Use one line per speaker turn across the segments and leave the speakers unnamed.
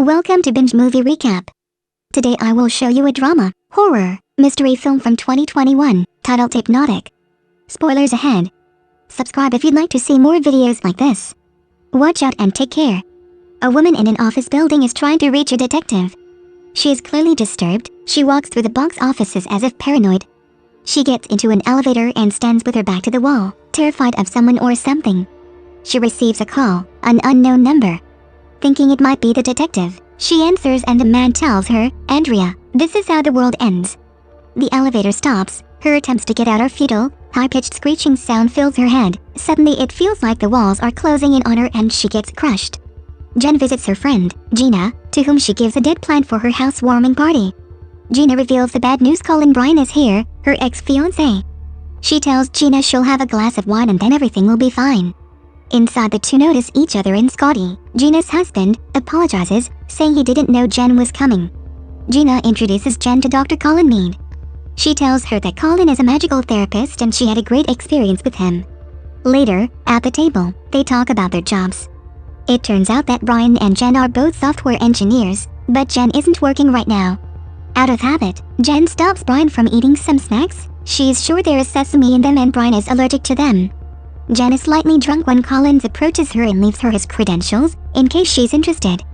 Welcome to Binge Movie Recap. Today I will show you a drama, horror, mystery film from 2021, titled Hypnotic. Spoilers ahead. Subscribe if you'd like to see more videos like this. Watch out and take care. A woman in an office building is trying to reach a detective. She is clearly disturbed. She walks through the box offices as if paranoid. She gets into an elevator and stands with her back to the wall, terrified of someone or something. She receives a call, an unknown number. Thinking it might be the detective, she answers and the man tells her, "Andrea, this is how the world ends." The elevator stops. Her attempts to get out are futile. High-pitched screeching sound fills her head. Suddenly it feels like the walls are closing in on her and she gets crushed. Jen visits her friend, Gina, to whom she gives a dead plant for her housewarming party. Gina reveals the bad news: Brian is here, her ex-fiancé. She tells Gina she'll have a glass of wine and then everything will be fine. Inside, the two notice each other and Scotty, Gina's husband, apologizes, saying he didn't know Jen was coming. Gina introduces Jen to Dr. Colin Mead. She tells her that Colin is a magical therapist and she had a great experience with him. Later, at the table, they talk about their jobs. It turns out that Brian and Jen are both software engineers, but Jen isn't working right now. Out of habit, Jen stops Brian from eating some snacks. She's sure there is sesame in them and Brian is allergic to them. Jen is slightly drunk when Collins approaches her and leaves her his credentials, in case she's interested.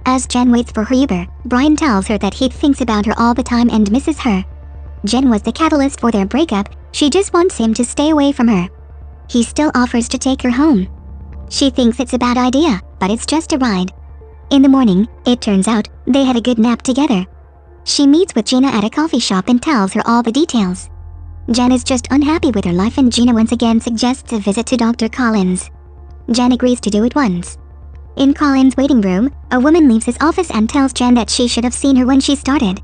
As Jen waits for her Uber, Brian tells her that he thinks about her all the time and misses her. Jen was the catalyst for their breakup. She just wants him to stay away from her. He still offers to take her home. She thinks it's a bad idea, but it's just a ride. In the morning, it turns out, they had a good nap together. She meets with Gina at a coffee shop and tells her all the details. Jen is just unhappy with her life and Gina once again suggests a visit to Dr. Collins. Jen agrees to do it once. In Collins' waiting room, a woman leaves his office and tells Jen that she should have seen her when she started.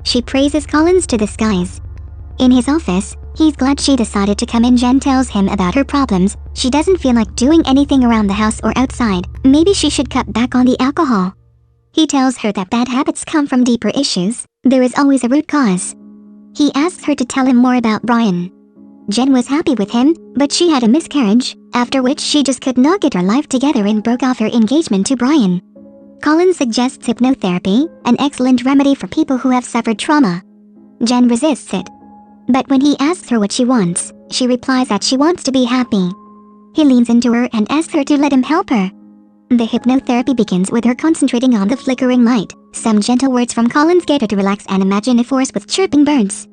She praises Collins to the skies. In his office, he's glad she decided to come in. Jen tells him about her problems. She doesn't feel like doing anything around the house or outside. Maybe she should cut back on the alcohol. He tells her that bad habits come from deeper issues. There is always a root cause. He asks her to tell him more about Brian. Jen was happy with him, but she had a miscarriage, after which she just could not get her life together and broke off her engagement to Brian. Colin suggests hypnotherapy, an excellent remedy for people who have suffered trauma. Jen resists it. But when he asks her what she wants, she replies that she wants to be happy. He leans into her and asks her to let him help her. The hypnotherapy begins with her concentrating on the flickering light. Some gentle words from Collins get her to relax and imagine a forest with chirping birds.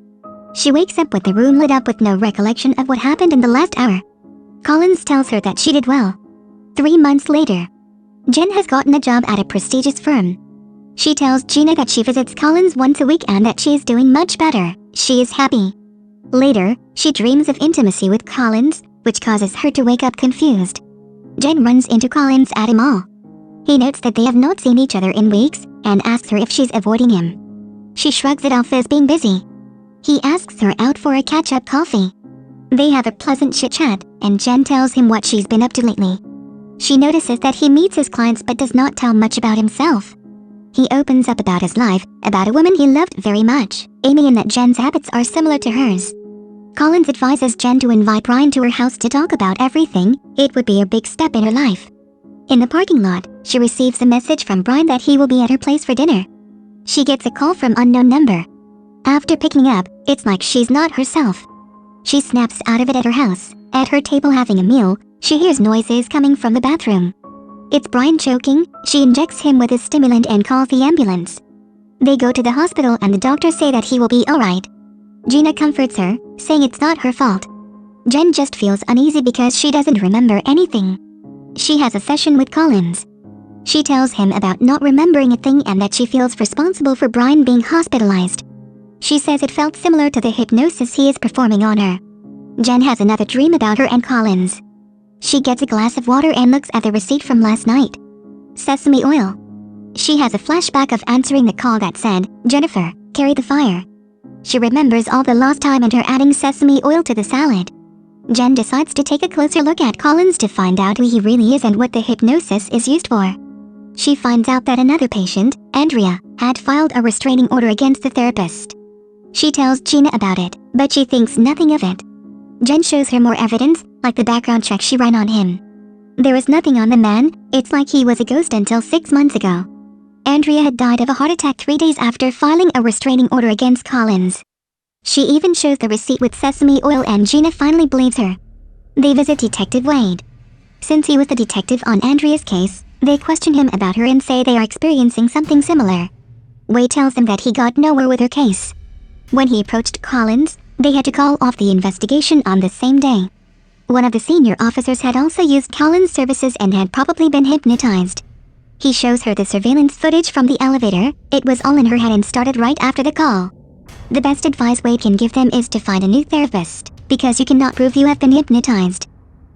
She wakes up with the room lit up with no recollection of what happened in the last hour. Collins tells her that she did well. 3 months later, Jen has gotten a job at a prestigious firm. She tells Gina that she visits Collins once a week and that she is doing much better. She is happy. Later, she dreams of intimacy with Collins, which causes her to wake up confused. Jen runs into Collins at a mall. He notes that they have not seen each other in weeks and asks her if she's avoiding him. She shrugs it off as being busy. He asks her out for a catch-up coffee. They have a pleasant chit-chat, and Jen tells him what she's been up to lately. She notices that he meets his clients but does not tell much about himself. He opens up about his life, about a woman he loved very much, Amy, and that Jen's habits are similar to hers. Collins advises Jen to invite Brian to her house to talk about everything. It would be a big step in her life. In the parking lot, she receives a message from Brian that he will be at her place for dinner. She gets a call from unknown number. After picking up, it's like she's not herself. She snaps out of it at her house. At her table having a meal, she hears noises coming from the bathroom. It's Brian choking. She injects him with a stimulant and calls the ambulance. They go to the hospital and the doctors say that he will be alright. Gina comforts her, saying it's not her fault. Jen just feels uneasy because she doesn't remember anything. She has a session with Collins. She tells him about not remembering a thing and that she feels responsible for Brian being hospitalized. She says it felt similar to the hypnosis he is performing on her. Jen has another dream about her and Collins. She gets a glass of water and looks at the receipt from last night. Sesame oil. She has a flashback of answering the call that said, "Jennifer, carry the fire." She remembers all the lost time and her adding sesame oil to the salad. Jen decides to take a closer look at Collins to find out who he really is and what the hypnosis is used for. She finds out that another patient, Andrea, had filed a restraining order against the therapist. She tells Gina about it, but she thinks nothing of it. Jen shows her more evidence, like the background check she ran on him. There is nothing on the man. It's like he was a ghost until 6 months ago. Andrea had died of a heart attack 3 days after filing a restraining order against Collins. She even shows the receipt with sesame oil and Gina finally believes her. They visit Detective Wade. Since he was the detective on Andrea's case, they question him about her and say they are experiencing something similar. Wade tells them that he got nowhere with her case. When he approached Collins, they had to call off the investigation on the same day. One of the senior officers had also used Collins' services and had probably been hypnotized. He shows her the surveillance footage from the elevator. It was all in her head and started right after the call. The best advice Wade can give them is to find a new therapist, because you cannot prove you have been hypnotized.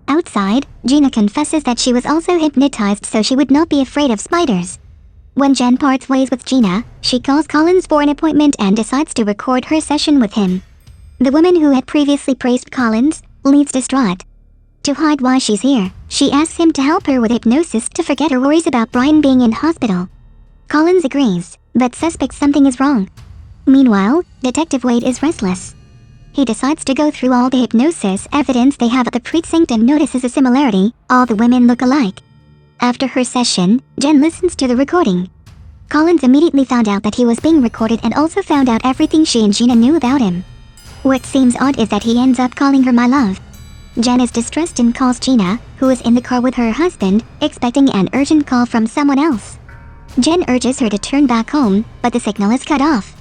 Outside, Gina confesses that she was also hypnotized so she would not be afraid of spiders. When Jen parts ways with Gina, she calls Collins for an appointment and decides to record her session with him. The woman who had previously praised Collins leaves distraught. To hide why she's here, she asks him to help her with hypnosis to forget her worries about Brian being in hospital. Collins agrees, but suspects something is wrong. Meanwhile, Detective Wade is restless. He decides to go through all the hypnosis evidence they have at the precinct and notices a similarity. All the women look alike. After her session, Jen listens to the recording. Collins immediately found out that he was being recorded and also found out everything she and Gina knew about him. What seems odd is that he ends up calling her my love. Jen is distressed and calls Gina, who is in the car with her husband, expecting an urgent call from someone else. Jen urges her to turn back home, but the signal is cut off.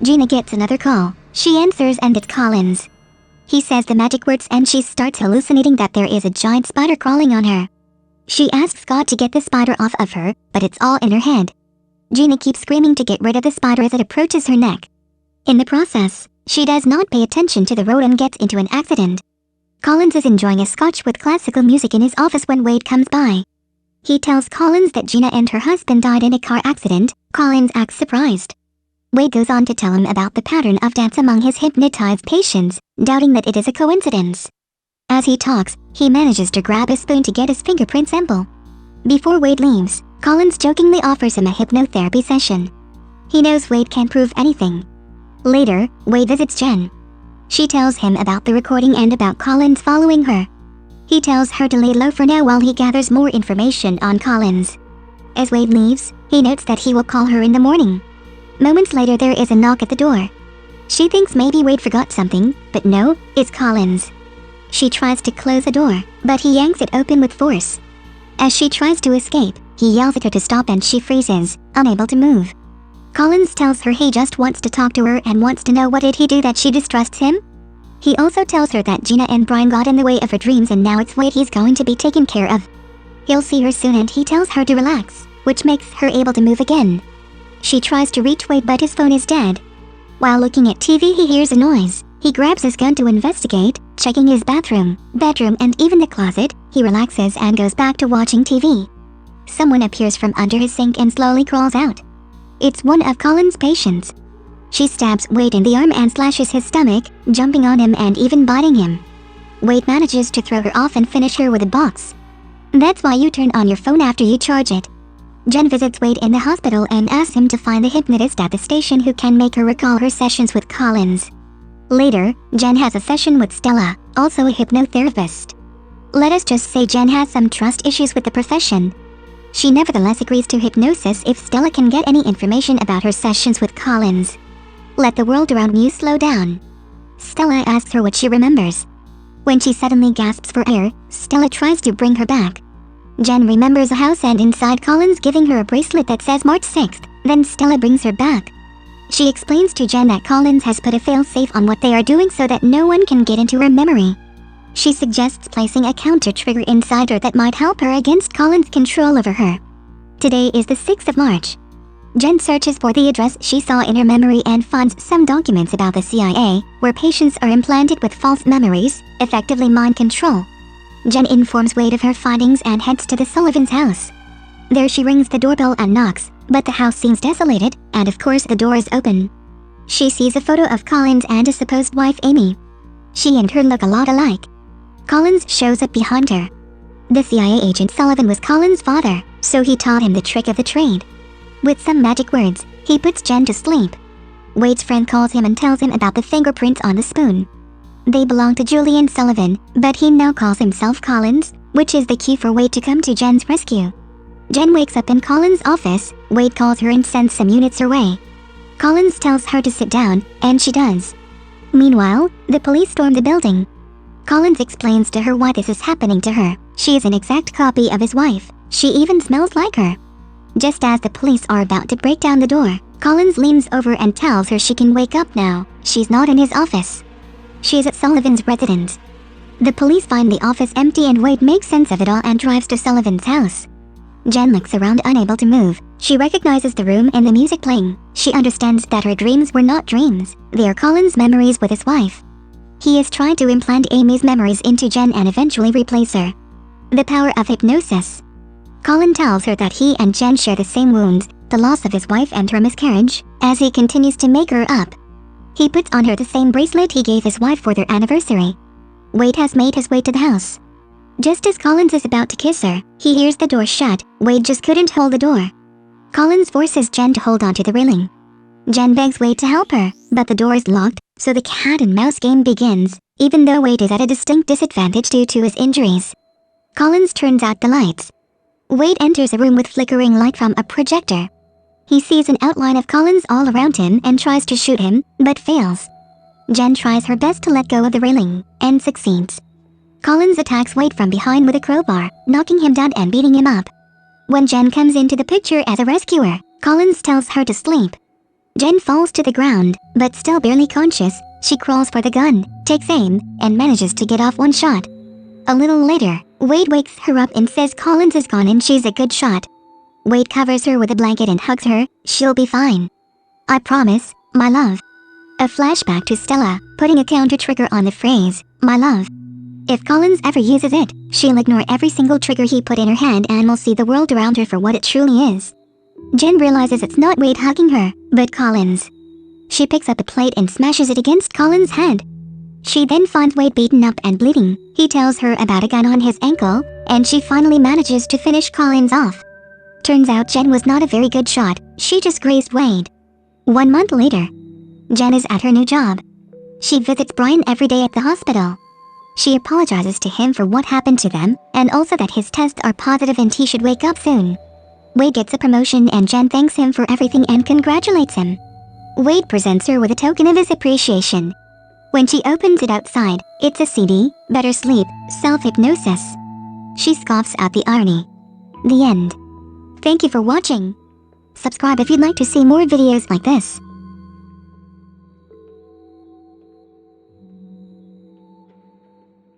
Gina gets another call. She answers and it's Collins. He says the magic words and she starts hallucinating that there is a giant spider crawling on her. She asks Scott to get the spider off of her, but it's all in her head. Gina keeps screaming to get rid of the spider as it approaches her neck. In the process, she does not pay attention to the road and gets into an accident. Collins is enjoying a scotch with classical music in his office when Wade comes by. He tells Collins that Gina and her husband died in a car accident. Collins acts surprised. Wade goes on to tell him about the pattern of deaths among his hypnotized patients, doubting that it is a coincidence. As he talks, he manages to grab a spoon to get his fingerprint sample. Before Wade leaves, Collins jokingly offers him a hypnotherapy session. He knows Wade can't prove anything. Later, Wade visits Jen. She tells him about the recording and about Collins following her. He tells her to lay low for now while he gathers more information on Collins. As Wade leaves, he notes that he will call her in the morning. Moments later there is a knock at the door. She thinks maybe Wade forgot something, but no, it's Collins. She tries to close the door, but he yanks it open with force. As she tries to escape, he yells at her to stop and she freezes, unable to move. Collins tells her he just wants to talk to her and wants to know what did he do that she distrusts him? He also tells her that Gina and Brian got in the way of her dreams and now it's Wade he's going to be taken care of. He'll see her soon and he tells her to relax, which makes her able to move again. She tries to reach Wade but his phone is dead. While looking at TV he hears a noise. He grabs his gun to investigate, checking his bathroom, bedroom and even the closet. He relaxes and goes back to watching TV. Someone appears from under his sink and slowly crawls out. It's one of Collins' patients. She stabs Wade in the arm and slashes his stomach, jumping on him and even biting him. Wade manages to throw her off and finish her with a box. That's why you turn on your phone after you charge it. Jen visits Wade in the hospital and asks him to find the hypnotist at the station who can make her recall her sessions with Collins. Later, Jen has a session with Stella, also a hypnotherapist. Let us just say Jen has some trust issues with the profession. She nevertheless agrees to hypnosis if Stella can get any information about her sessions with Collins. Let the world around you slow down. Stella asks her what she remembers. When she suddenly gasps for air, Stella tries to bring her back. Jen remembers a house and inside Collins giving her a bracelet that says March 6th, then Stella brings her back. She explains to Jen that Collins has put a fail-safe on what they are doing so that no one can get into her memory. She suggests placing a counter-trigger inside her that might help her against Collins' control over her. Today is the 6th of March. Jen searches for the address she saw in her memory and finds some documents about the CIA, where patients are implanted with false memories, effectively mind control. Jen informs Wade of her findings and heads to the Sullivans' house. There she rings the doorbell and knocks, but the house seems desolated, and of course the door is open. She sees a photo of Collins and his supposed wife Amy. She and her look a lot alike. Collins shows up behind her. The CIA agent Sullivan was Collins' father, so he taught him the trick of the trade. With some magic words, he puts Jen to sleep. Wade's friend calls him and tells him about the fingerprints on the spoon. They belong to Julian Sullivan, but he now calls himself Collins, which is the cue for Wade to come to Jen's rescue. Jen wakes up in Colin's office. Wade calls her and sends some units her way. Collins tells her to sit down, and she does. Meanwhile, the police storm the building. Collins explains to her why this is happening to her. She is an exact copy of his wife. She even smells like her. Just as the police are about to break down the door, Collins leans over and tells her she can wake up now. She's not in his office. She is at Sullivan's residence. The police find the office empty and Wade makes sense of it all and drives to Sullivan's house. Jen looks around unable to move. She recognizes the room and the music playing. She understands that her dreams were not dreams. They are Colin's memories with his wife. He is trying to implant Amy's memories into Jen and eventually replace her. The power of hypnosis. Colin tells her that he and Jen share the same wounds, the loss of his wife and her miscarriage, as he continues to make her up. He puts on her the same bracelet he gave his wife for their anniversary. Wade has made his way to the house. Just as Collins is about to kiss her, he hears the door shut. Wade just couldn't hold the door. Collins forces Jen to hold onto the railing. Jen begs Wade to help her, but the door is locked, so the cat and mouse game begins, even though Wade is at a distinct disadvantage due to his injuries. Collins turns out the lights. Wade enters a room with flickering light from a projector. He sees an outline of Collins all around him and tries to shoot him, but fails. Jen tries her best to let go of the railing, and succeeds. Collins attacks Wade from behind with a crowbar, knocking him down and beating him up. When Jen comes into the picture as a rescuer, Collins tells her to sleep. Jen falls to the ground, but still barely conscious. She crawls for the gun, takes aim, and manages to get off one shot. A little later, Wade wakes her up and says Collins is gone and she's a good shot. Wade covers her with a blanket and hugs her. She'll be fine. I promise, my love. A flashback to Stella, putting a counter trigger on the phrase, my love. If Collins ever uses it, she'll ignore every single trigger he put in her hand and will see the world around her for what it truly is. Jen realizes it's not Wade hugging her, but Collins. She picks up a plate and smashes it against Collins' head. She then finds Wade beaten up and bleeding. He tells her about a gun on his ankle, and she finally manages to finish Collins off. Turns out Jen was not a very good shot. She just grazed Wade. 1 month later, Jen is at her new job. She visits Brian every day at the hospital. She apologizes to him for what happened to them, and also that his tests are positive and he should wake up soon. Wade gets a promotion and Jen thanks him for everything and congratulates him. Wade presents her with a token of his appreciation. When she opens it outside, it's a CD, Better Sleep, Self-Hypnosis. She scoffs at the irony. The end. Thank you for watching. Subscribe if you'd like to see more videos like this.